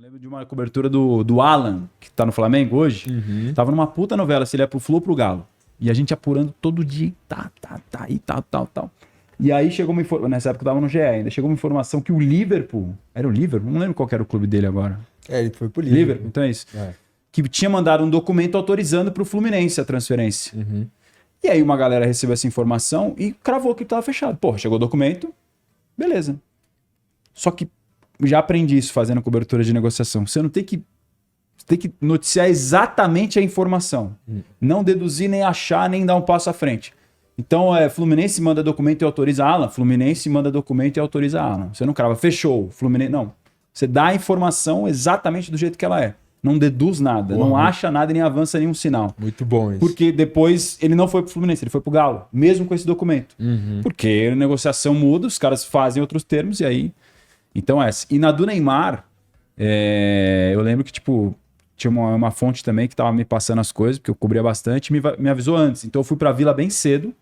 Eu lembro de uma cobertura do Alan, que tá no Flamengo hoje. Tava numa puta novela, se ele é pro Flu ou pro Galo. E a gente apurando todo dia, e tal. E aí chegou uma informação, nessa época eu tava no GE ainda, chegou uma informação que o Liverpool, era o Liverpool? Não lembro qual era o clube dele agora. Ele foi pro Liverpool. Então é isso. Que tinha mandado um documento autorizando pro Fluminense a transferência. E aí uma galera recebeu essa informação e cravou que tava fechado. Porra, chegou o documento, beleza. Só que já aprendi isso fazendo cobertura de negociação. Você não tem que... Você tem que noticiar exatamente a informação. Não deduzir, nem achar, nem dar um passo à frente. Então, Fluminense manda documento e autoriza a Alan. Fluminense manda documento e autoriza a Alan. Você não crava, fechou. Fluminense, não. Você dá a informação exatamente do jeito que ela é. Não deduz nada, não acha nada e nem avança nenhum sinal. Muito bom isso. Porque depois ele não foi pro Fluminense, ele foi pro Galo. Mesmo com esse documento. Porque a negociação muda, os caras fazem outros termos e aí... Então, essa. E na do Neymar, eu lembro que, tipo... Tinha uma fonte também que tava me passando as coisas, porque eu cobria bastante, e me avisou antes. Então eu fui pra Vila bem cedo.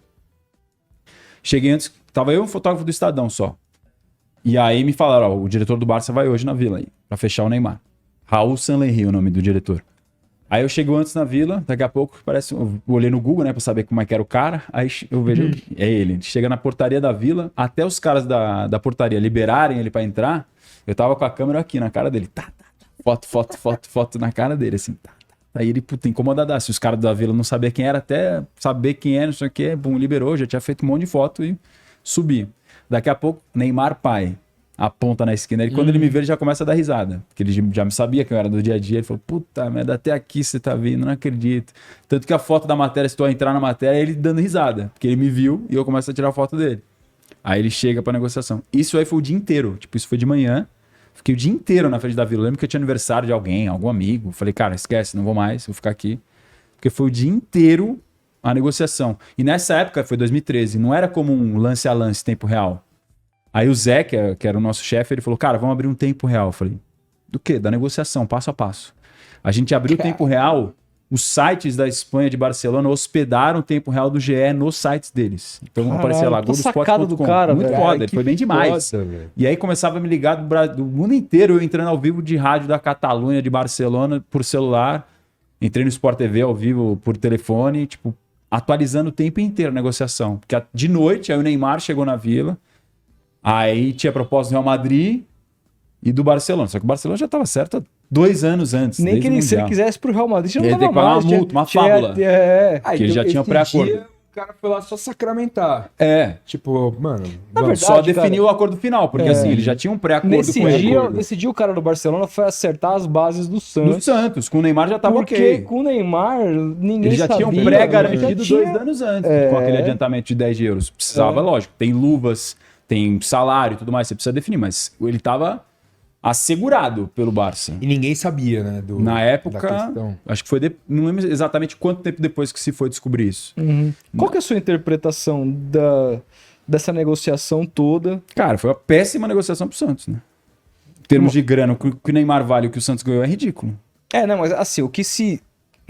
Cheguei antes, tava eu e um fotógrafo do Estadão só. E aí me falaram, ó, o diretor do Barça vai hoje na Vila aí, pra fechar o Neymar. Raul Sanlenri, o nome do diretor. Aí eu chego antes na Vila, daqui a pouco parece, eu olhei no Google, né, pra saber como é que era o cara, aí eu vejo, é ele. Chega na portaria da Vila, até os caras da portaria liberarem ele pra entrar, eu tava com a câmera aqui na cara dele, foto na cara dele, assim, Aí ele, puta, incomodadaço. Os caras da Vila não sabiam quem era, até saber quem era, não sei o que, bum, liberou, já tinha feito um monte de foto e subi. Daqui a pouco, Neymar pai, aponta na esquina. E quando ele me vê, ele já começa a dar risada. Porque ele já me sabia que eu era do dia a dia. Ele falou, puta merda, até aqui você tá vindo, não acredito. Tanto que a foto da matéria, se tu entrar na matéria, é ele dando risada. Porque ele me viu e eu começo a tirar a foto dele. Aí ele chega pra negociação. Isso aí foi o dia inteiro. Tipo, isso foi de manhã. Fiquei o dia inteiro na frente da Vila. Eu lembro que eu tinha aniversário de alguém, algum amigo. Falei, cara, esquece, não vou mais, vou ficar aqui. Porque foi o dia inteiro a negociação. E nessa época, foi 2013, não era como um lance a lance, tempo real. Aí o Zé, que era o nosso chefe, ele falou, cara, vamos abrir um tempo real. Eu falei, do quê? Da negociação, passo a passo. A gente abriu o tempo real, os sites da Espanha, de Barcelona, hospedaram o tempo real do GE nos sites deles. Então aparecia lá, Globoesporte.com. Muito foda, ele foi bem demais. E aí começava a me ligar do mundo inteiro, eu entrando ao vivo de rádio da Catalunha, de Barcelona, por celular. Entrei no Sport TV ao vivo por telefone, tipo, atualizando o tempo inteiro a negociação. Porque de noite, aí o Neymar chegou na Vila, aí tinha proposta do Real Madrid e do Barcelona. Só que o Barcelona já estava certo há 2 anos antes. Nem que se ele quisesse pro Real Madrid, já não tava mais. Uma multa, uma fábula. Que ele já tinha pré-acordo. O cara foi lá só sacramentar. Tipo, mano... Na verdade, só definiu o acordo final, porque assim, ele já tinha um pré-acordo com ele. Nesse dia o cara do Barcelona foi acertar as bases do Santos. Do Santos, com o Neymar já tava ok. Porque com o Neymar, ninguém ele já sabia. tinha um pré-garantido 2 anos antes, com aquele adiantamento de 10 euros. Precisava, lógico, tem luvas, tem salário e tudo mais, você precisa definir, mas ele tava assegurado pelo Barça. E ninguém sabia, né? Na época, acho que foi... Não lembro exatamente quanto tempo depois que se foi descobrir isso. Qual que é a sua interpretação dessa negociação toda? Cara, foi uma péssima negociação pro Santos, né? Em termos de grana, o que o Neymar vale e o que o Santos ganhou é ridículo. Não, mas assim, o que se...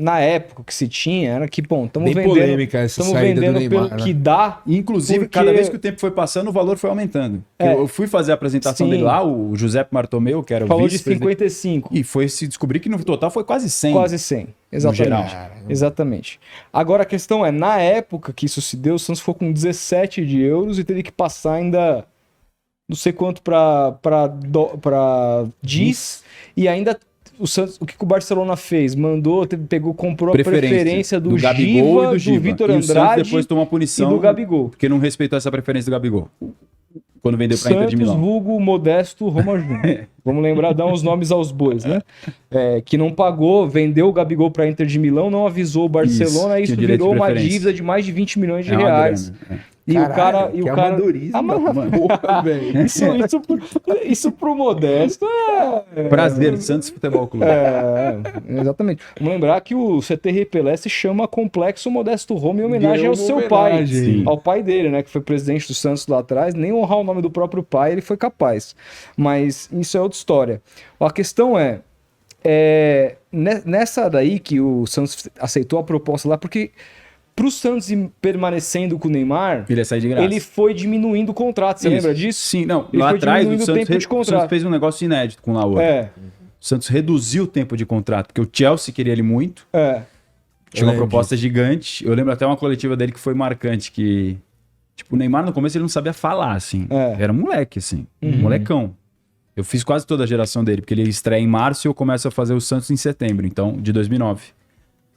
Na época, o que se tinha era que, bom, estamos vendendo... polêmica essa saída do Neymar, pelo que dá. Inclusive, cada vez que o tempo foi passando, o valor foi aumentando. Eu fui fazer a apresentação dele lá, o Giuseppe Martomeu, que era o falou de 55. E foi se descobrir que no total foi quase 100. Quase 100, exatamente. Exatamente. Agora a questão é, na época que isso se deu, o Santos ficou com 17 de euros e teve que passar ainda não sei quanto para DIS e ainda... O Santos, o que o Barcelona fez? Comprou a preferência do Gabigol e do Vitor Andrade. E depois tomou a punição e do Gabigol. Porque não respeitou essa preferência do Gabigol. Quando vendeu para Inter de Milão. Santos, vulgo, Modesto, Roma Júnior. Vamos lembrar, dar uns nomes aos bois, né? Que não pagou, vendeu o Gabigol para Inter de Milão, não avisou o Barcelona, isso virou uma dívida de mais de 20 milhões de reais. E caralho, o cara. Porra, velho. Isso pro Modesto Prazer, Santos Futebol Clube. Exatamente. Vamos lembrar que o CT Pelé se chama Complexo Modesto Roma em homenagem ao seu pai. Ao pai dele, né? Que foi presidente do Santos lá atrás. Nem honrar o nome do próprio pai, ele foi capaz. Mas isso é outra história. A questão é nessa daí que o Santos aceitou a proposta lá, porque pro Santos ir permanecendo com o Neymar, ele ia sair de graça. Ele foi diminuindo o contrato, você lembra disso? Sim, não. Ele lá foi atrás diminuindo o o tempo de contrato. Santos fez um negócio inédito com o Laor. O Santos reduziu o tempo de contrato, porque o Chelsea queria ele muito. Tinha uma proposta gigante. Eu lembro até uma coletiva dele que foi marcante, que... Tipo, o Neymar no começo ele não sabia falar, assim. Era um moleque, assim. Um molecão. Eu fiz quase toda a geração dele, porque ele estreia em março e eu começo a fazer o Santos em setembro, então, de 2009.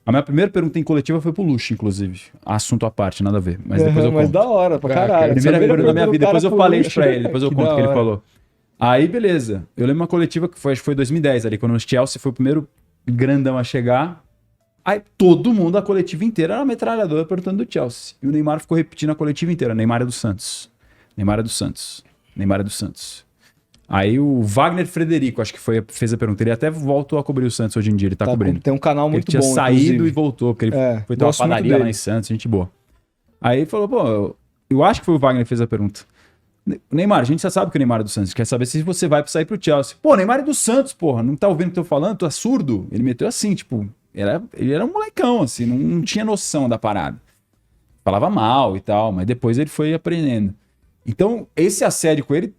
A minha primeira pergunta em coletiva foi pro Luxo, inclusive. Assunto à parte, nada a ver. Mas depois eu conto. Mas da hora, pra caralho. Primeira pergunta da minha vida. Depois eu falei isso pra ele, depois eu conto o que ele falou. Aí, beleza. Eu lembro uma coletiva que foi, acho que foi 2010 ali, quando o Chelsea foi o primeiro grandão a chegar. Aí todo mundo, a coletiva inteira, era uma metralhadora perguntando do Chelsea. E o Neymar ficou repetindo a coletiva inteira. Neymar é do Santos. Neymar é do Santos. Neymar é do Santos. Aí o Wagner Frederico, acho que fez a pergunta. Ele até voltou a cobrir o Santos hoje em dia. Ele tá cobrindo. Tem um canal muito bom, ele tinha saído inclusive. E voltou, porque ele foi ter uma padaria lá em Santos, gente boa. Aí ele falou, pô, eu acho que foi o Wagner que fez a pergunta. Neymar, a gente já sabe que o Neymar é do Santos. Quer saber se você vai sair pro Chelsea. Pô, Neymar é do Santos, porra. Não tá ouvindo o que eu tô falando? Tu é surdo? Ele meteu assim, tipo... Ele era um molecão, assim. Não tinha noção da parada. Falava mal e tal, mas depois ele foi aprendendo. Então, esse assédio com ele,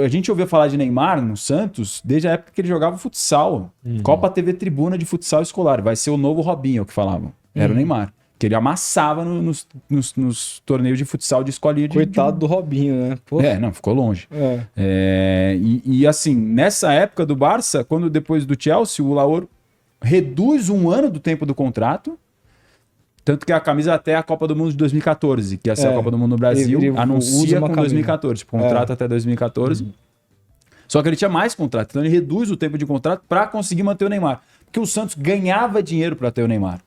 a gente ouviu falar de Neymar no Santos desde a época que ele jogava futsal. Copa TV Tribuna de futsal escolar. Vai ser o novo Robinho, o que falavam. Era o Neymar. Que ele amassava nos torneios de futsal de escolinha. Coitado do Robinho, né? Porra. Não, ficou longe. E assim, nessa época do Barça, quando depois do Chelsea, o Laor reduz um ano do tempo do contrato. Tanto que a camisa até a Copa do Mundo de 2014, que ia ser a Copa do Mundo no Brasil, ele anuncia com 2014. Tipo, contrato até 2014. Só que ele tinha mais contrato. Então ele reduz o tempo de contrato para conseguir manter o Neymar. Porque o Santos ganhava dinheiro para ter o Neymar.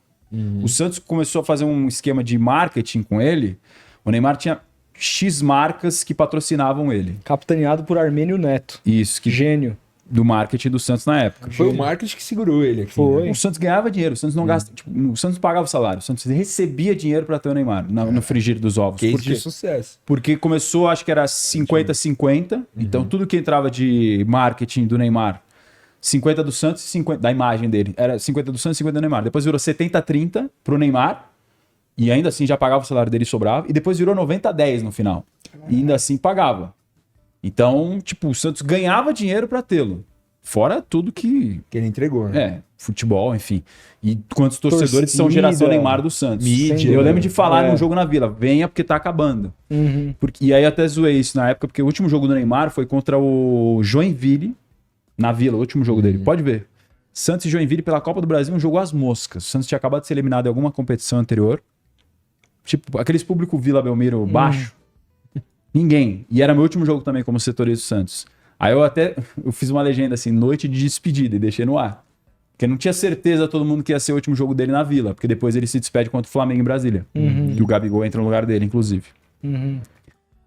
O Santos começou a fazer um esquema de marketing com ele. O Neymar tinha X marcas que patrocinavam ele. Capitaneado por Armênio Neto. Isso. Gênio. Do marketing do Santos na época. Foi o marketing que segurou ele aqui. Foi. Né? O Santos ganhava dinheiro, o Santos não gasta. Tipo, o Santos pagava o salário, o Santos recebia dinheiro para ter o Neymar no frigir dos ovos. Case de sucesso. Porque começou, acho que era 50-50. Então tudo que entrava de marketing do Neymar, 50 do Santos e 50 da imagem dele. Era 50 do Santos e 50 do Neymar. Depois virou 70-30 pro Neymar. E ainda assim já pagava o salário dele e sobrava. E depois virou 90-10 no final. E ainda assim pagava. Então, tipo, o Santos ganhava dinheiro para tê-lo. Fora tudo que ele entregou, né? Futebol, enfim. E quantos torcedores são geração Neymar do Santos. Mídia. Eu lembro de falar num jogo na Vila, venha porque tá acabando. E aí eu até zoei isso na época, porque o último jogo do Neymar foi contra o Joinville, na Vila, o último jogo dele. Pode ver. Santos e Joinville pela Copa do Brasil, um jogo às moscas. O Santos tinha acabado de ser eliminado em alguma competição anterior. Tipo, aqueles público Vila Belmiro baixo. Ninguém. E era meu último jogo também como setorista do Santos. Aí eu fiz uma legenda assim, noite de despedida, e deixei no ar. Porque não tinha certeza todo mundo que ia ser o último jogo dele na Vila, porque depois ele se despede contra o Flamengo em Brasília. E o Gabigol entra no lugar dele, inclusive.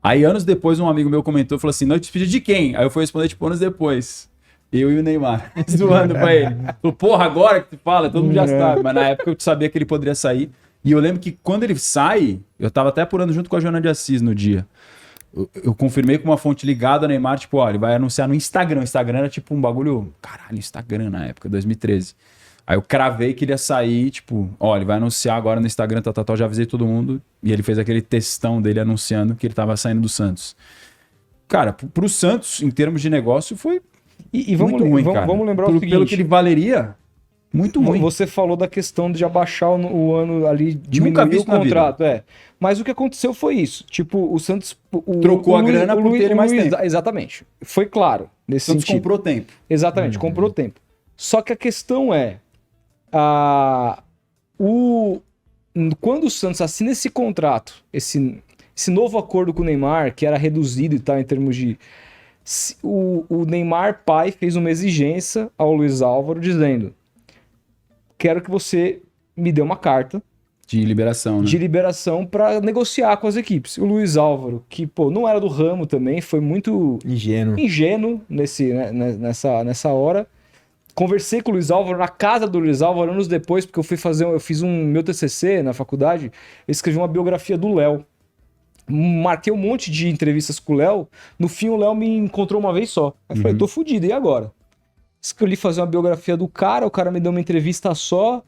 Aí anos depois um amigo meu comentou, falou assim, noite de despedida de quem? Aí eu fui responder tipo anos depois. Eu e o Neymar, zoando pra ele. Falou, porra, agora que tu fala, todo mundo já sabe. Mas na época eu sabia que ele poderia sair. E eu lembro que quando ele sai, eu tava até apurando junto com a Joana de Assis no dia. Eu confirmei com uma fonte ligada ao Neymar, tipo, ó, ele vai anunciar no Instagram. O Instagram era tipo um bagulho... Caralho, Instagram na época, 2013. Aí eu cravei que ele ia sair, tipo, ó, ele vai anunciar agora no Instagram, já avisei todo mundo. E ele fez aquele textão dele anunciando que ele tava saindo do Santos. Cara, pro Santos, em termos de negócio, foi muito ruim, cara. Vamos lembrar o seguinte... Pelo que ele valeria... Muito ruim. Você falou da questão de abaixar o ano ali, diminuir o contrato. Mas o que aconteceu foi isso. Tipo, o Santos... Trocou a grana por ter mais tempo. Exatamente. Foi claro nesse sentido. O Santos comprou tempo. Exatamente, comprou tempo. Só que a questão é... Quando o Santos assina esse contrato, esse novo acordo com o Neymar, que era reduzido e tal, em termos de... O Neymar pai fez uma exigência ao Luiz Álvaro dizendo... Quero que você me dê uma carta de liberação, né? De liberação para negociar com as equipes. O Luiz Álvaro, que pô, não era do ramo também, foi muito ingênuo nessa hora. Conversei com o Luiz Álvaro na casa do Luiz Álvaro anos depois, porque eu fiz meu TCC na faculdade, eu escrevi uma biografia do Léo. Marquei um monte de entrevistas com o Léo. No fim, o Léo me encontrou uma vez só. Aí eu falei, tô fudido, e agora? Escolhi fazer uma biografia do cara, o cara me deu uma entrevista só,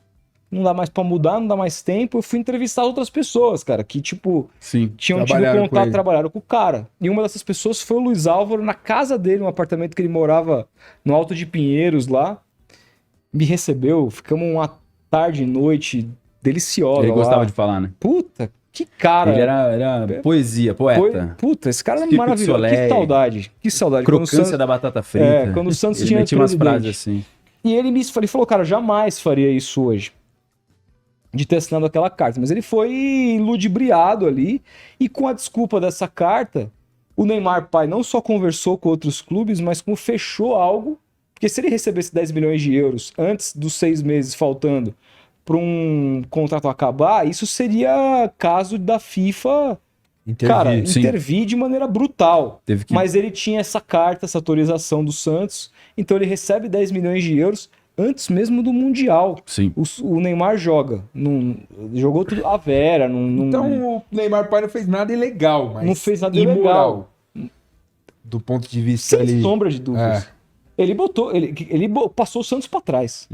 não dá mais pra mudar, não dá mais tempo. Eu fui entrevistar outras pessoas, cara, que, tipo, Sim, tinham tido contato, trabalharam com o cara. E uma dessas pessoas foi o Luiz Álvaro, na casa dele, um apartamento que ele morava no Alto de Pinheiros, lá. Me recebeu, ficamos uma tarde e noite deliciosa. Ele gostava de falar, né? Puta, que cara. Ele era poesia, poeta. Puta, esse cara é maravilhoso. Que saudade. Que saudade. Crocância da batata frita. Quando o Santos tinha umas frases assim. E ele me falou, cara, jamais faria isso hoje. De ter assinado aquela carta. Mas ele foi ludibriado ali. E com a desculpa dessa carta, o Neymar pai não só conversou com outros clubes, mas como fechou algo. Porque se ele recebesse 10 milhões de euros antes dos 6 meses faltando para um contrato acabar, isso seria caso da FIFA intervir de maneira brutal. Mas ele tinha essa carta, essa autorização do Santos, então ele recebe 10 milhões de euros antes mesmo do Mundial. Sim. O Neymar jogou tudo a Vera. Então o Neymar pai não fez nada ilegal, mas não fez nada ilegal. Do ponto de vista... Sem sombra de dúvidas. Ele passou o Santos para trás.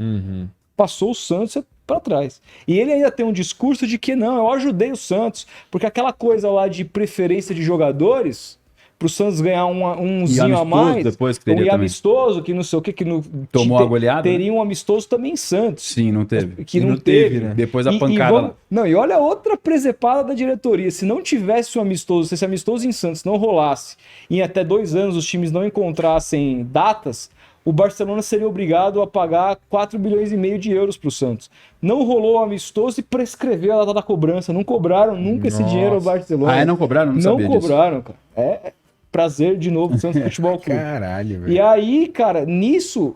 Passou o Santos para trás. E ele ainda tem um discurso de que não, eu ajudei o Santos, porque aquela coisa lá de preferência de jogadores, pro Santos ganhar umzinho a mais, depois que teria amistoso, que não sei o que não tomou a goleada. Teria um amistoso também em Santos. Sim, não teve. Que não teve, né? Depois a pancada. E olha outra presepada da diretoria. Se não tivesse um amistoso, se esse amistoso em Santos não rolasse, e em até 2 anos os times não encontrassem datas, o Barcelona seria obrigado a pagar 4 bilhões e meio de euros para o Santos. Não rolou o amistoso e prescreveu a data da cobrança. Não cobraram nunca esse dinheiro ao Barcelona. Não cobraram? Não cobraram, cara. Prazer de novo, Santos Futebol Clube. Caralho, velho. E aí, cara, nisso...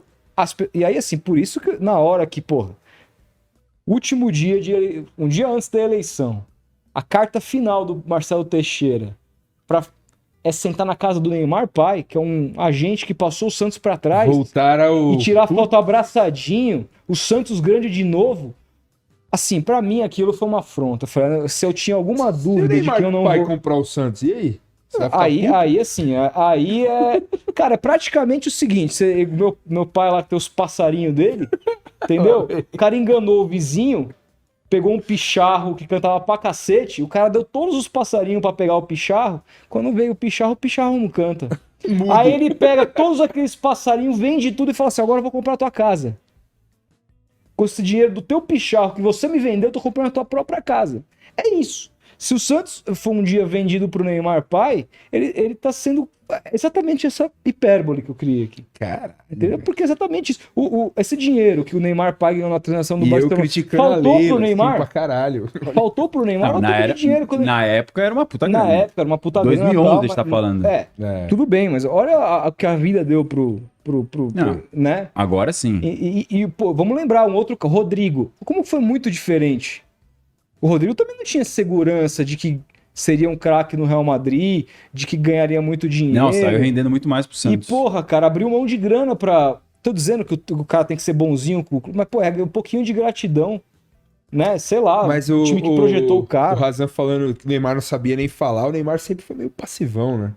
E aí, assim, por isso que na hora que, último dia, um dia antes da eleição, a carta final do Marcelo Teixeira é sentar na casa do Neymar pai, que é um agente que passou o Santos pra trás, e tirar foto abraçadinho, o Santos grande de novo. Assim, pra mim aquilo foi uma afronta. Se eu tinha alguma dúvida de que eu não vou comprar o Santos, e aí? Aí é... Cara, é praticamente o seguinte, meu pai lá tem os passarinhos dele, entendeu? O cara enganou o vizinho, pegou um picharro que cantava pra cacete, o cara deu todos os passarinhos pra pegar o picharro, quando veio o picharro não canta. Aí ele pega todos aqueles passarinhos, vende tudo e fala assim, agora eu vou comprar a tua casa. Com esse dinheiro do teu picharro que você me vendeu, eu tô comprando a tua própria casa. É isso. Se o Santos for um dia vendido pro Neymar pai, ele tá sendo exatamente essa hipérbole que eu criei aqui. Cara, entendeu? Porque é exatamente isso. Esse dinheiro que o Neymar pai ganhou na transação do Barcelona, faltou pro Neymar? Pra caralho. Faltou pro Neymar? Na época era uma puta grana. Na época era uma puta grana. 2011 a gente tá falando. Tudo bem, mas olha o que a vida deu pro né? Agora sim. E vamos lembrar um outro, Rodrigo. Como foi muito diferente. O Rodrigo também não tinha segurança de que seria um craque no Real Madrid, de que ganharia muito dinheiro. Não, saiu rendendo muito mais pro Santos. E, cara, abriu mão de grana pra... Tô dizendo que o cara tem que ser bonzinho com o clube, mas, é um pouquinho de gratidão, né? Sei lá, mas o time que projetou o cara. O Razan falando que o Neymar não sabia nem falar, o Neymar sempre foi meio passivão, né?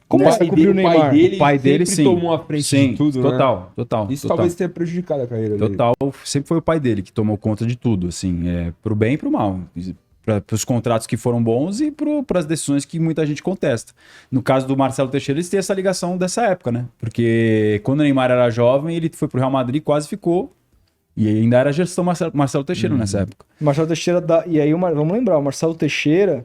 Como vai cobrir o Neymar? O pai dele sim. Tomou a frente de tudo, total. Isso talvez tenha prejudicado a carreira dele. Sempre foi o pai dele que tomou conta de tudo, assim, pro bem e pro mal. Para os contratos que foram bons e para as decisões que muita gente contesta. No caso do Marcelo Teixeira, eles têm essa ligação dessa época, né? Porque quando o Neymar era jovem, ele foi pro Real Madrid e quase ficou. E ainda era a gestão Marcelo Teixeira nessa época. Marcelo Teixeira e aí, vamos lembrar, o Marcelo Teixeira...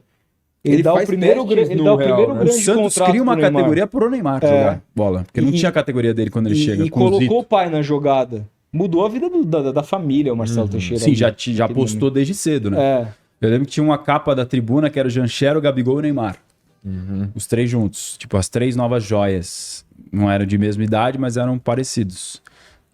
Ele dá o primeiro grande o Santos cria uma categoria pro Neymar jogar bola. Porque não tinha a categoria dele quando ele chega. E colocou o pai na jogada. Mudou a vida da família, o Marcelo Teixeira. Sim, já apostou desde cedo, né? Eu lembro que tinha uma capa da tribuna que era o Janchero, o Gabigol e o Neymar. Os 3 juntos. Tipo, as 3 novas joias. Não eram de mesma idade, mas eram parecidos.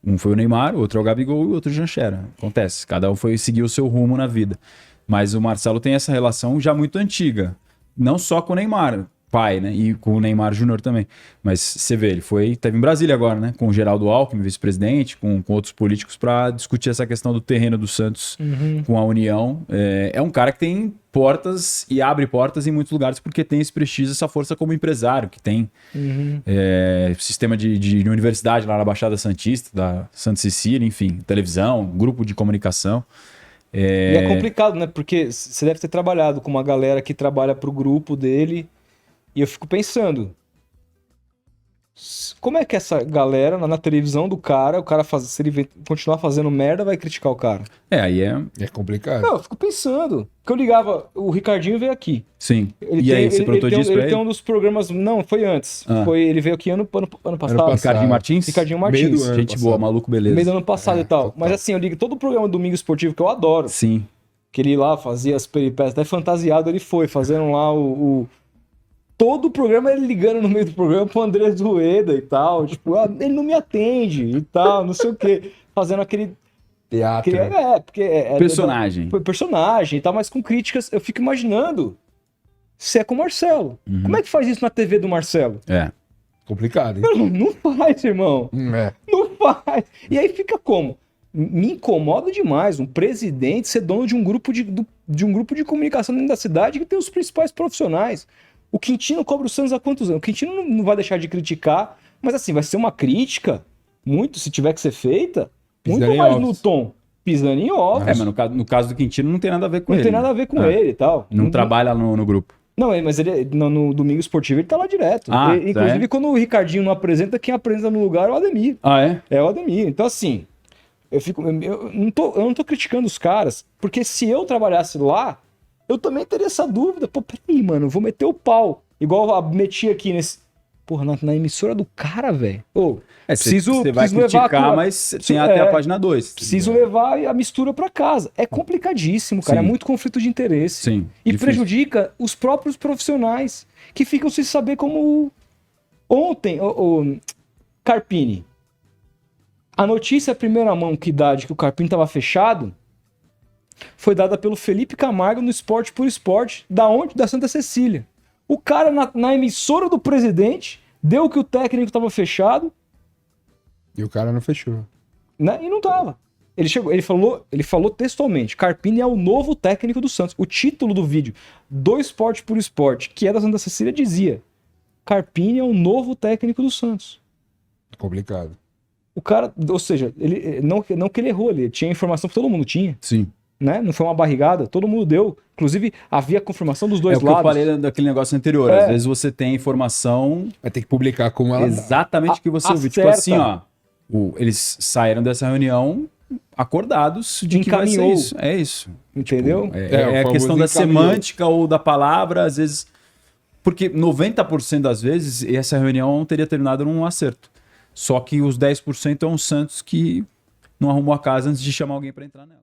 Um foi o Neymar, o outro é o Gabigol e o outro o Janchero. Acontece. Cada um foi seguir o seu rumo na vida. Mas o Marcelo tem essa relação já muito antiga. Não só com o Neymar. pai, né? E com o Neymar Júnior também. Mas você vê, teve em Brasília agora, né? Com o Geraldo Alckmin, vice-presidente, com outros políticos para discutir essa questão do terreno do Santos com a União. É um cara que tem portas e abre portas em muitos lugares porque tem esse prestígio, essa força como empresário, que tem sistema de universidade lá na Baixada Santista, da Santa Cecília, enfim, televisão, grupo de comunicação. E é complicado, né? Porque você deve ter trabalhado com uma galera que trabalha pro grupo dele. E eu fico pensando, como é que essa galera, na televisão do cara, se ele continuar fazendo merda, vai criticar o cara? Aí é complicado. Não, eu fico pensando. Porque eu ligava, o Ricardinho veio aqui. Sim. Aí, você perguntou disso pra ele? Ele tem um dos programas... Não, foi antes. Ele veio aqui ano passado. Ricardinho Martins? Ricardinho Martins. Gente boa, maluco, beleza. Meio do ano passado e tal. Mas assim, eu ligo todo o programa Domingo Esportivo, que eu adoro. Sim. Que ele lá fazia as peripécias, até fantasiado ele foi, fazendo lá todo o programa ele ligando no meio do programa pro André Rueda e tal. Tipo, ele não me atende e tal, não sei o quê. Fazendo aquele... Teatro. Porque personagem. Personagem e tal, mas com críticas. Eu fico imaginando se é com o Marcelo. Como é que faz isso na TV do Marcelo? Complicado, hein? Não faz, irmão. Não faz. E aí fica como? Me incomoda demais um presidente ser dono de um grupo de comunicação dentro da cidade que tem os principais profissionais. O Quintino cobra o Santos há quantos anos? O Quintino não vai deixar de criticar, mas assim, vai ser uma crítica, muito, se tiver que ser feita, muito mais no tom. Pisando em ovos. Mas no caso do Quintino não tem nada a ver com ele. Não tem nada a ver com ele e tal. Não trabalha no grupo. Não, mas ele no Domingo Esportivo ele tá lá direto. Inclusive, quando o Ricardinho não apresenta, quem apresenta no lugar é o Ademir. É o Ademir. Então, assim, eu não tô criticando os caras, porque se eu trabalhasse lá, eu também teria essa dúvida. Pô, peraí, mano, vou meter o pau. Igual eu meti aqui nesse... Porra, na emissora do cara, velho. Você vai criticar, mas tem até a página 2. Preciso levar a mistura pra casa. É complicadíssimo, cara. Sim. É muito conflito de interesse. Sim, e difícil. Prejudica os próprios profissionais que ficam sem saber como... Ontem, o Carpini. A notícia primeira mão que dá de que o Carpini tava fechado foi dada pelo Felipe Camargo no Esporte por Esporte. Da onde? Da Santa Cecília. O cara na emissora do presidente deu que o técnico tava fechado. E o cara não fechou. Né? E não tava. Ele falou textualmente: Carpini é o novo técnico do Santos. O título do vídeo do Esporte por Esporte, que é da Santa Cecília, dizia: Carpini é o novo técnico do Santos. Complicado. O cara, ou seja, ele não que ele errou, ele tinha informação que todo mundo tinha. Sim. Né? Não foi uma barrigada, todo mundo deu. Inclusive, havia confirmação dos dois lados. É o que eu falei daquele negócio anterior. Às vezes você tem informação... Vai ter que publicar como ela... Exatamente o que você ouviu. Tipo assim, eles saíram dessa reunião acordados de que vai ser isso. É isso. Entendeu? Tipo, é a questão da semântica ou da palavra, às vezes... Porque 90% das vezes essa reunião teria terminado num acerto. Só que os 10% é um Santos que não arrumou a casa antes de chamar alguém para entrar nela.